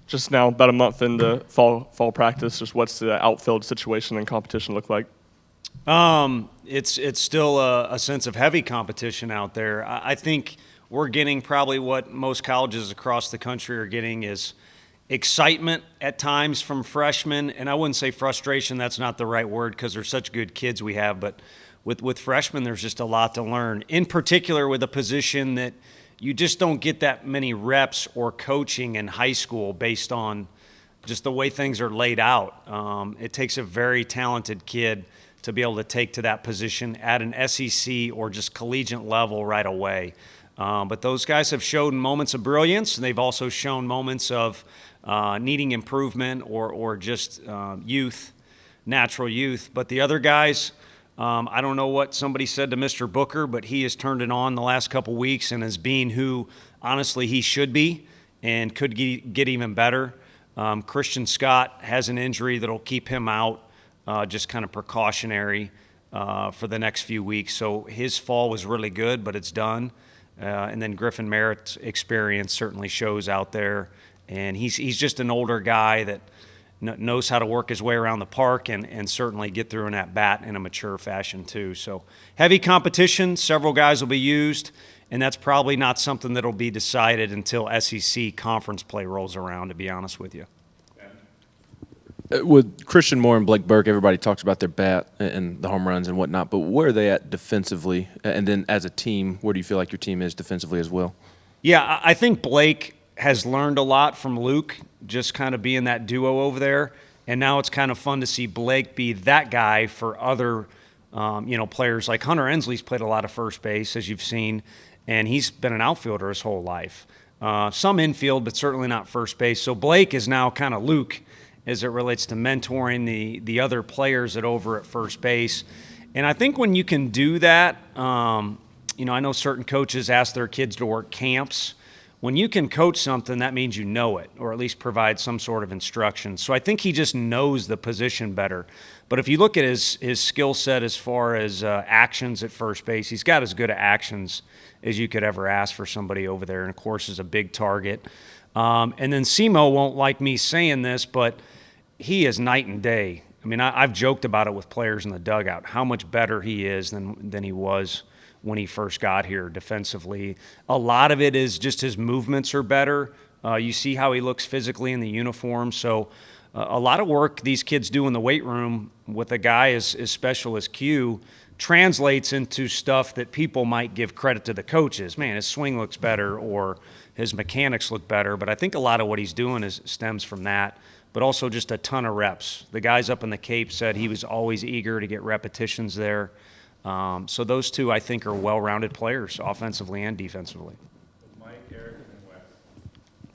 Just now, about a month into fall practice, just what's the outfield situation and competition look like? It's still a sense of heavy competition out there. I think we're getting probably what most colleges across the country are getting is excitement at times from freshmen, and I wouldn't say frustration. That's not the right word because they're such good kids we have. But with freshmen, there's just a lot to learn. In particular, with a position that you just don't get that many reps or coaching in high school based on just the way things are laid out. It takes a very talented kid to be able to take to that position at an SEC or just collegiate level right away. But those guys have shown moments of brilliance, and they've also shown moments of needing improvement or just youth, natural youth. But the other guys, I don't know what somebody said to Mr. Booker, but he has turned it on the last couple weeks and is being who, honestly, he should be and could get even better. Christian Scott has an injury that'll keep him out, just kind of precautionary for the next few weeks. So his fall was really good, but it's done. And then Griffin Merritt's experience certainly shows out there. And he's just an older guy that knows how to work his way around the park and certainly get through an at-bat in a mature fashion too. So heavy competition, several guys will be used, and that's probably not something that will be decided until SEC conference play rolls around, to be honest with you. With Christian Moore and Blake Burke, everybody talks about their bat and the home runs and whatnot, but where are they at defensively? And then as a team, where do you feel like your team is defensively as well? Yeah, I think Blake has learned a lot from Luke, just kind of being that duo over there. And now it's kind of fun to see Blake be that guy for other players. Like Hunter Ensley's played a lot of first base, as you've seen, and he's been an outfielder his whole life. Some infield, but certainly not first base. So Blake is now kind of Luke as it relates to mentoring the other players over at first base. And I think when you can do that, I know certain coaches ask their kids to work camps. When you can coach something, that means you know it, or at least provide some sort of instruction. So I think he just knows the position better. But if you look at his skill set as far as actions at first base, he's got as good actions as you could ever ask for somebody over there, and of course is a big target. And then Simo won't like me saying this, but he is night and day. I mean, I've joked about it with players in the dugout, how much better he is than he was when he first got here defensively. A lot of it is just his movements are better. You see how he looks physically in the uniform. So a lot of work these kids do in the weight room with a guy as special as Q translates into stuff that people might give credit to the coaches. Man, his swing looks better or his mechanics look better. But I think a lot of what he's doing stems from that, but also just a ton of reps. The guys up in the Cape said he was always eager to get repetitions there. So those two, I think, are well-rounded players, offensively and defensively. Mike, Eric, and Wes.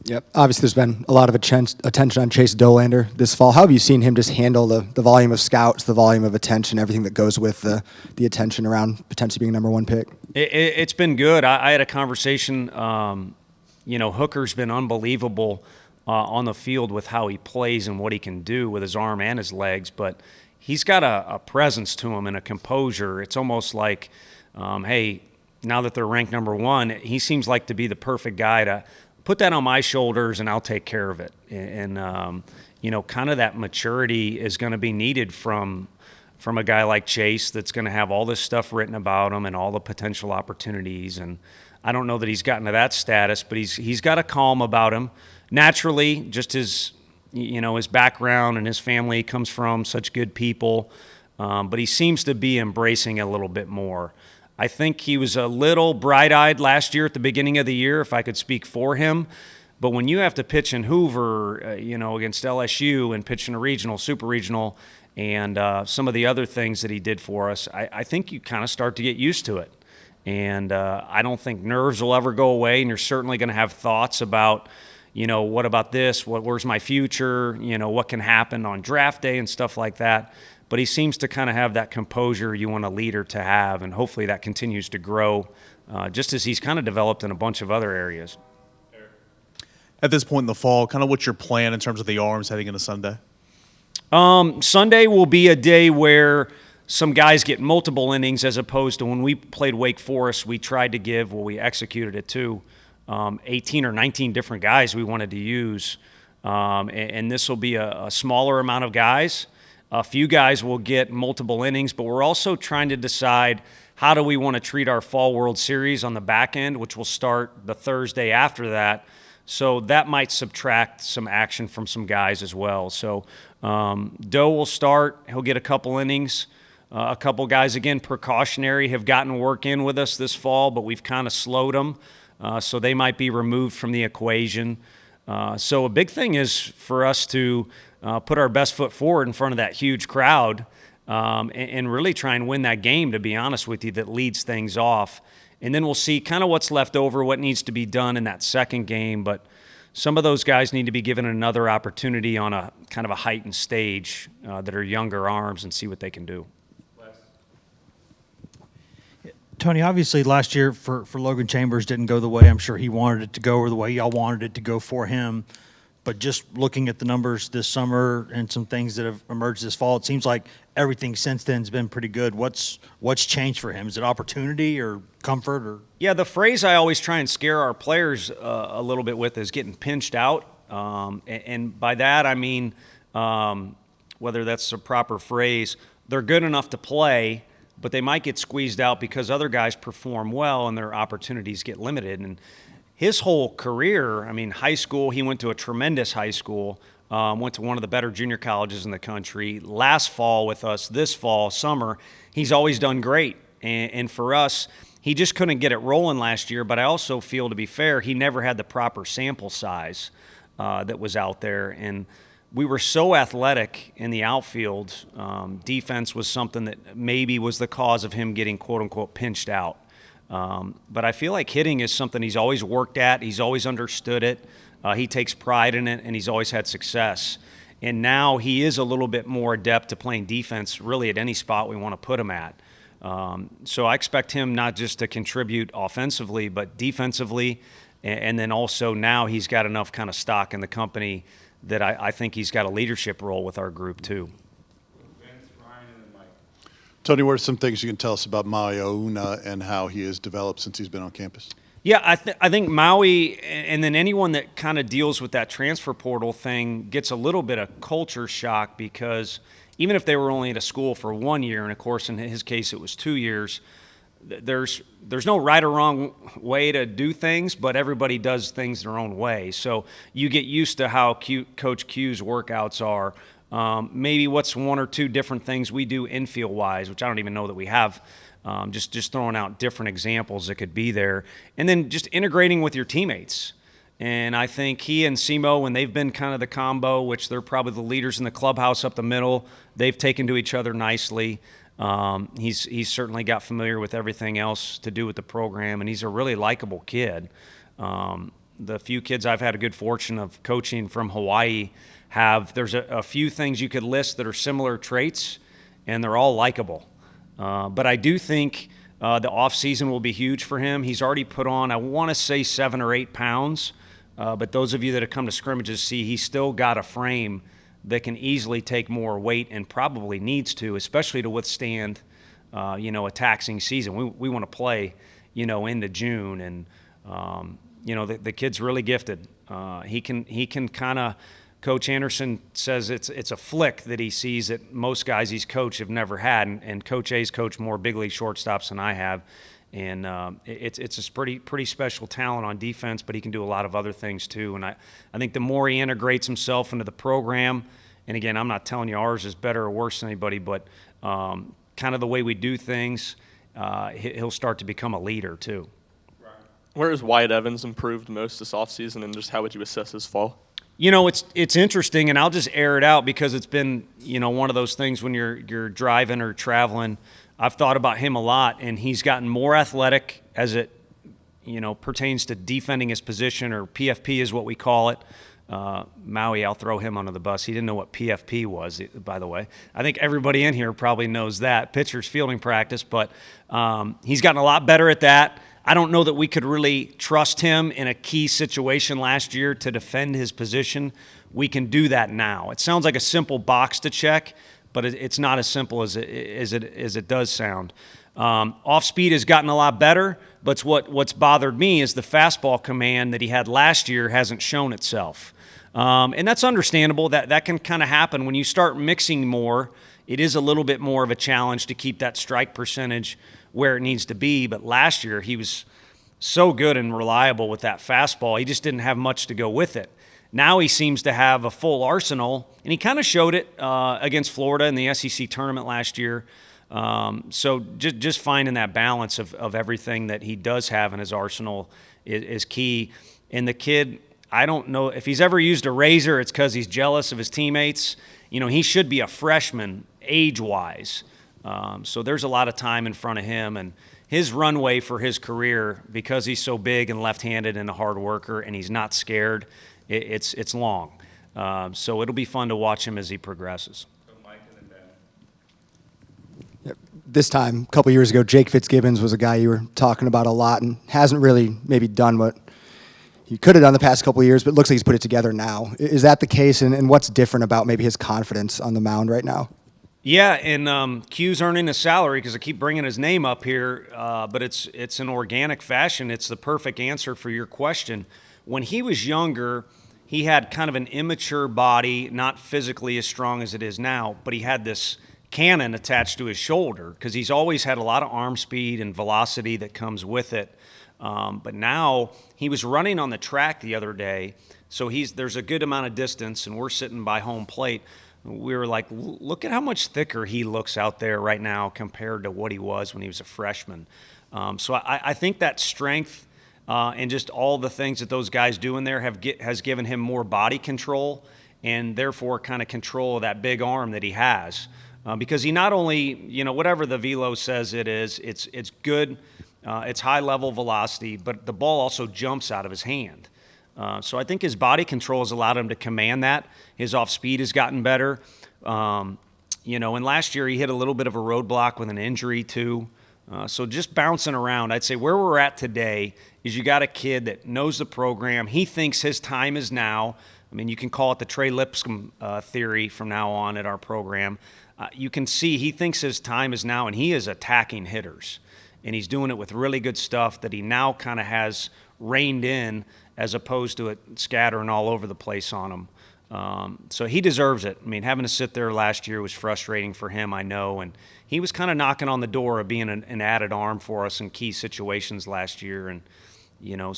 Yep. Obviously, there's been a lot of attention on Chase Dolander this fall. How have you seen him just handle the volume of scouts, the volume of attention, everything that goes with the attention around potentially being a number one pick? It's been good. I had a conversation. Hooker's been unbelievable on the field with how he plays and what he can do with his arm and his legs, but he's got a presence to him and a composure. It's almost like, hey, now that they're ranked number one, he seems like to be the perfect guy to put that on my shoulders and I'll take care of it. And kind of that maturity is going to be needed from a guy like Chase that's going to have all this stuff written about him and all the potential opportunities. And I don't know that he's gotten to that status, but he's got a calm about him. Naturally, just his background and his family comes from such good people, but he seems to be embracing it a little bit more. I think he was a little bright-eyed last year at the beginning of the year, if I could speak for him. But when you have to pitch in Hoover, against LSU and pitch in a regional, super regional, and some of the other things that he did for us, I think you kind of start to get used to it. And I don't think nerves will ever go away, and you're certainly going to have thoughts about what about this? Where's my future? What can happen on draft day and stuff like that. But he seems to kind of have that composure you want a leader to have, and hopefully that continues to grow, just as he's kind of developed in a bunch of other areas. At this point in the fall, kind of what's your plan in terms of the arms heading into Sunday? Sunday will be a day where some guys get multiple innings as opposed to when we played Wake Forest, we tried to give, we executed it too, 18 or 19 different guys we wanted to use And this will be a smaller amount of guys. A few guys will get multiple innings, but we're also trying to decide how do we want to treat our Fall World Series on the back end, which will start the Thursday after that. So that might subtract some action from some guys as well. So Doe will start. He'll get a couple innings. A couple guys, again, precautionary, have gotten work in with us this fall, but we've kind of slowed them. So they might be removed from the equation. So a big thing is for us to put our best foot forward in front of that huge crowd and really try and win that game, to be honest with you, that leads things off. And then we'll see kind of what's left over, what needs to be done in that second game. But some of those guys need to be given another opportunity on a kind of a heightened stage that are younger arms and see what they can do. Tony, obviously last year for Logan Chambers didn't go the way I'm sure he wanted it to go or the way y'all wanted it to go for him. But just looking at the numbers this summer and some things that have emerged this fall, it seems like everything since then has been pretty good. What's changed for him? Is it opportunity or comfort? Or Yeah, the phrase I always try and scare our players a little bit with is getting pinched out. And by that I mean, whether that's a proper phrase, they're good enough to play, but they might get squeezed out because other guys perform well and their opportunities get limited. And his whole career, I mean, high school, he went to a tremendous high school, went to one of the better junior colleges in the country. Last fall with us, this fall, summer, he's always done great. And for us, he just couldn't get it rolling last year, but I also feel, to be fair, he never had the proper sample size that was out there. And we were so athletic in the outfield. Defense was something that maybe was the cause of him getting, quote-unquote, pinched out. But I feel like hitting is something he's always worked at. He's always understood it. He takes pride in it, and he's always had success. And now he is a little bit more adept to playing defense really at any spot we want to put him at. So I expect him not just to contribute offensively, but defensively. And then also now he's got enough kind of stock in the company that I think he's got a leadership role with our group too. Tony, what are some things you can tell us about Maui Auna and how he has developed since he's been on campus? Yeah, I think Maui, and then anyone that kind of deals with that transfer portal thing gets a little bit of culture shock, because even if they were only at a school for 1 year, and of course in his case it was 2 years, there's no right or wrong way to do things, but everybody does things their own way. So you get used to how Coach Q's workouts are. Maybe what's one or two different things we do infield-wise, which I don't even know that we have. Just throwing out different examples that could be there. And then just integrating with your teammates. And I think he and Simo, when they've been kind of the combo, which they're probably the leaders in the clubhouse up the middle, they've taken to each other nicely. He's certainly got familiar with everything else to do with the program, and he's a really likable kid. The few kids I've had a good fortune of coaching from Hawaii there's a few things you could list that are similar traits, and they're all likable. But I do think the offseason will be huge for him. He's already put on, I want to say 7 or 8 pounds, but those of you that have come to scrimmages see he's still got a frame that can easily take more weight and probably needs to, especially to withstand, a taxing season. We want to play, into June, and the kid's really gifted. He can kind of. Coach Anderson says it's a flick that he sees that most guys he's coached have never had, and Coach A's coached more big league shortstops than I have, and it's a pretty special talent on defense, but he can do a lot of other things too. And I think the more he integrates himself into the program, and again, I'm not telling you ours is better or worse than anybody, but kind of the way we do things, he'll start to become a leader too. Where has Wyatt Evans improved most this offseason, and just how would you assess his fall? It's interesting, and I'll just air it out because it's been, one of those things when you're driving or traveling. I've thought about him a lot, and he's gotten more athletic as it, pertains to defending his position, or PFP is what we call it. Maui, I'll throw him under the bus. He didn't know what PFP was, by the way. I think everybody in here probably knows that. Pitcher's fielding practice, but he's gotten a lot better at that. I don't know that we could really trust him in a key situation last year to defend his position. We can do that now. It sounds like a simple box to check, but it's not as simple as it does sound. Off speed has gotten a lot better, but what's bothered me is the fastball command that he had last year hasn't shown itself. And that's understandable. That can kind of happen when you start mixing more. It is a little bit more of a challenge to keep that strike percentage where it needs to be. But last year he was so good and reliable with that fastball. He just didn't have much to go with it. Now he seems to have a full arsenal, and he kind of showed it against Florida in the SEC tournament last year. So just finding that balance of everything that he does have in his arsenal is key. And the kid, I don't know if he's ever used a razor, it's because he's jealous of his teammates. He should be a freshman age-wise. So there's a lot of time in front of him. And his runway for his career, because he's so big and left-handed and a hard worker and he's not scared, it's long. So it'll be fun to watch him as he progresses. This time, a couple years ago, Jake Fitzgibbons was a guy you were talking about a lot and hasn't really maybe done what he could have done the past couple of years, but looks like he's put it together now. Is that the case, and what's different about maybe his confidence on the mound right now? Yeah, and Q's earning a salary because I keep bringing his name up here, but it's an organic fashion. It's the perfect answer for your question. When he was younger, he had kind of an immature body, not physically as strong as it is now, but he had this cannon attached to his shoulder because he's always had a lot of arm speed and velocity that comes with it. But now he was running on the track the other day, so there's a good amount of distance, and we're sitting by home plate. We were like, look at how much thicker he looks out there right now compared to what he was when he was a freshman. So I think that strength and just all the things that those guys do in there has given him more body control and therefore kind of control of that big arm that he has. Because he not only, whatever the velo says it is, it's good, it's high-level velocity, but the ball also jumps out of his hand. So I think his body control has allowed him to command that. His off-speed has gotten better. And last year he hit a little bit of a roadblock with an injury too. So just bouncing around, I'd say where we're at today is you got a kid that knows the program. He thinks his time is now. I mean, you can call it the Trey Lipscomb theory from now on at our program. You can see he thinks his time is now, and he is attacking hitters. And he's doing it with really good stuff that he now kind of has reined in as opposed to it scattering all over the place on him. So he deserves it. I mean, having to sit there last year was frustrating for him, I know. And he was kind of knocking on the door of being an added arm for us in key situations last year. And,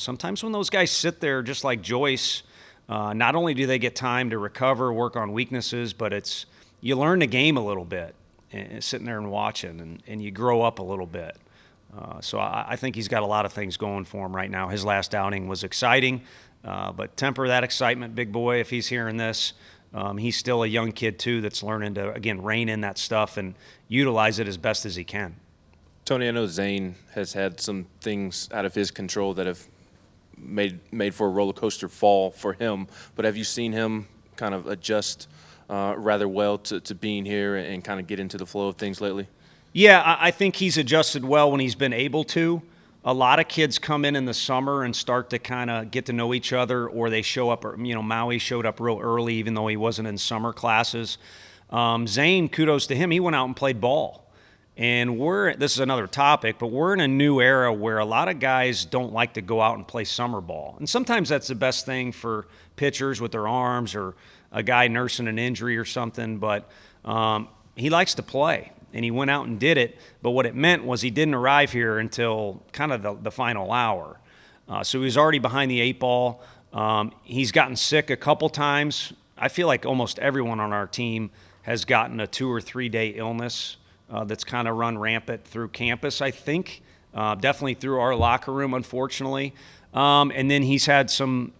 sometimes when those guys sit there, just like Joyce, not only do they get time to recover, work on weaknesses, but you learn the game a little bit, sitting there and watching, and you grow up a little bit. So I think he's got a lot of things going for him right now. His last outing was exciting, but temper that excitement, big boy, if he's hearing this. He's still a young kid, too, that's learning to, again, rein in that stuff and utilize it as best as he can. Tony, I know Zane has had some things out of his control that have made for a roller coaster fall for him, but have you seen him kind of adjust rather well to being here and kind of get into the flow of things lately? Yeah, I think he's adjusted well when he's been able to. A lot of kids come in the summer and start to kind of get to know each other, or they show up, Maui showed up real early even though he wasn't in summer classes. Zane, kudos to him, he went out and played ball. And this is another topic, but we're in a new era where a lot of guys don't like to go out and play summer ball. And sometimes that's the best thing for pitchers with their arms or a guy nursing an injury or something, but he likes to play. And he went out and did it, but what it meant was he didn't arrive here until kind of the final hour. So he was already behind the eight ball. He's gotten sick a couple times. I feel like almost everyone on our team has gotten a 2 or 3 day illness that's kind of run rampant through campus, I think. Definitely through our locker room, unfortunately. And then he's had some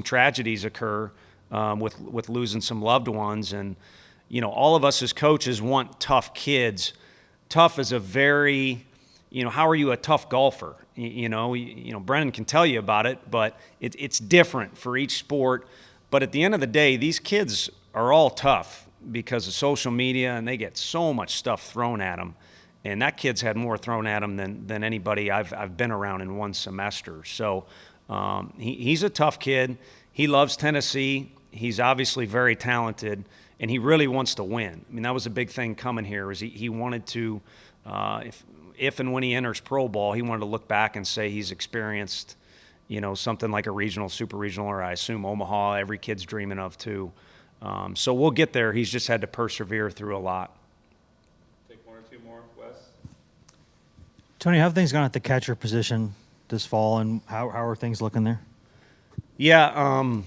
tragedies occur with losing some loved ones. And, all of us as coaches want tough kids. Tough is a very, how are you a tough golfer? Brennan can tell you about it, but it's different for each sport. But at the end of the day, these kids are all tough because of social media, and they get so much stuff thrown at them. And that kid's had more thrown at him than anybody I've been around in one semester. So he's a tough kid. He loves Tennessee. He's obviously very talented, and he really wants to win. I mean, that was a big thing coming here, is he wanted to, if and when he enters pro ball, he wanted to look back and say he's experienced, something like a regional, super regional, or I assume Omaha, every kid's dreaming of too. So we'll get there. He's just had to persevere through a lot. Take one or two more, Wes. Tony, how have things gone at the catcher position this fall, and how are things looking there? Yeah,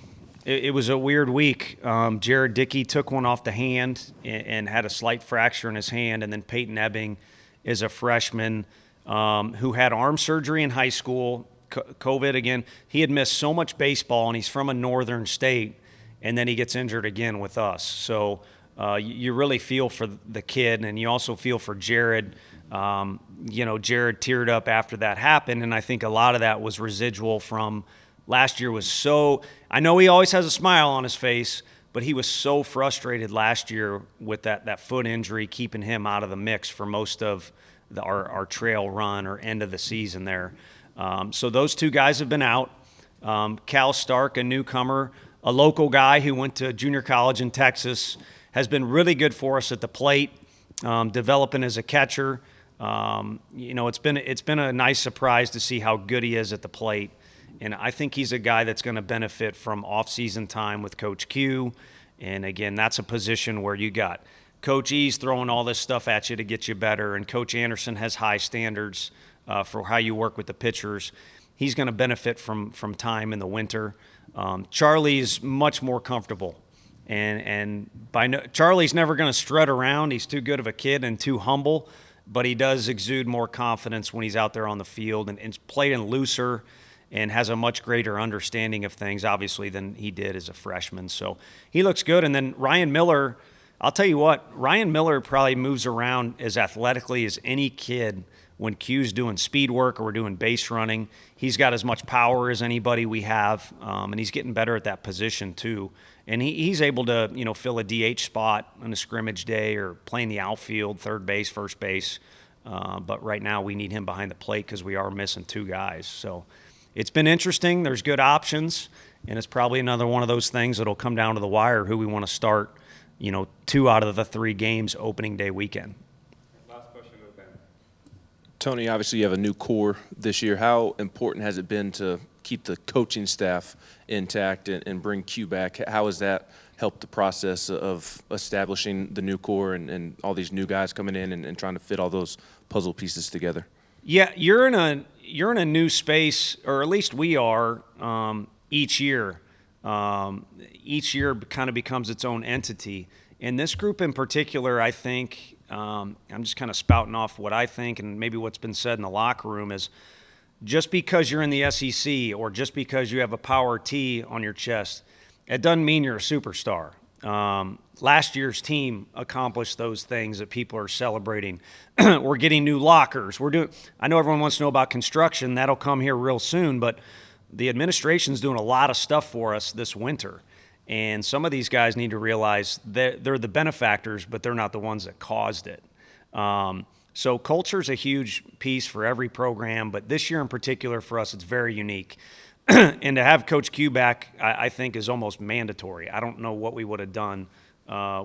it was a weird week. Jared Dickey took one off the hand and had a slight fracture in his hand, and then Peyton Ebbing is a freshman who had arm surgery in high school, COVID again. He had missed so much baseball, and he's from a northern state, and then he gets injured again with us. So you really feel for the kid, and you also feel for Jared. Jared teared up after that happened, and I think a lot of that was residual from last year. I know he always has a smile on his face, but he was so frustrated last year with that foot injury, keeping him out of the mix for most of our trail run or end of the season there. So those two guys have been out. Cal Stark, a newcomer, a local guy who went to junior college in Texas, has been really good for us at the plate, developing as a catcher. It's been a nice surprise to see how good he is at the plate. And I think he's a guy that's going to benefit from off-season time with Coach Q. And, again, that's a position where you got Coach E's throwing all this stuff at you to get you better, and Coach Anderson has high standards for how you work with the pitchers. He's going to benefit from time in the winter. Charlie's much more comfortable. And Charlie's never going to strut around. He's too good of a kid and too humble, but he does exude more confidence when he's out there on the field and playing looser and has a much greater understanding of things, obviously, than he did as a freshman. So he looks good. And then Ryan Miller, I'll tell you what, Ryan Miller probably moves around as athletically as any kid when Q's doing speed work or we're doing base running. He's got as much power as anybody we have, and he's getting better at that position too. And he's able to, fill a DH spot on a scrimmage day or play in the outfield, third base, first base. But right now we need him behind the plate because we are missing two guys. So it's been interesting. There's good options, and it's probably another one of those things that'll come down to the wire who we want to start, 2 out of the 3 games opening day weekend. Last question to Ben. Tony, obviously you have a new core this year. How important has it been to keep the coaching staff intact and bring Q back? How has that helped the process of establishing the new core and all these new guys coming in and trying to fit all those puzzle pieces together? Yeah, you're in a new space, or at least we are, each year. Each year kind of becomes its own entity. And this group in particular, I think, I'm just kind of spouting off what I think and maybe what's been said in the locker room is just because you're in the SEC or just because you have a power T on your chest, it doesn't mean you're a superstar. Last year's team accomplished those things that people are celebrating. We're getting new lockers. I know everyone wants to know about construction. That'll come here real soon, but the administration's doing a lot of stuff for us this winter. And some of these guys need to realize that they're the benefactors, but they're not the ones that caused it. So culture is a huge piece for every program, but this year in particular for us, it's very unique. And to have Coach Q back, I think, is almost mandatory. I don't know what we would have done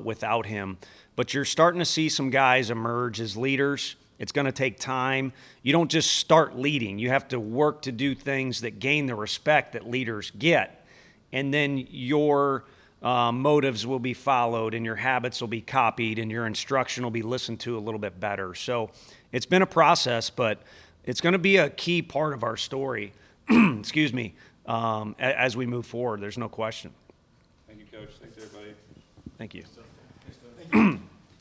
without him. But you're starting to see some guys emerge as leaders. It's going to take time. You don't just start leading. You have to work to do things that gain the respect that leaders get. And then your motives will be followed and your habits will be copied and your instruction will be listened to a little bit better. So it's been a process, but it's going to be a key part of our story, excuse me, as we move forward. There's no question. Thank you, Coach. Thanks, everybody. Thank you.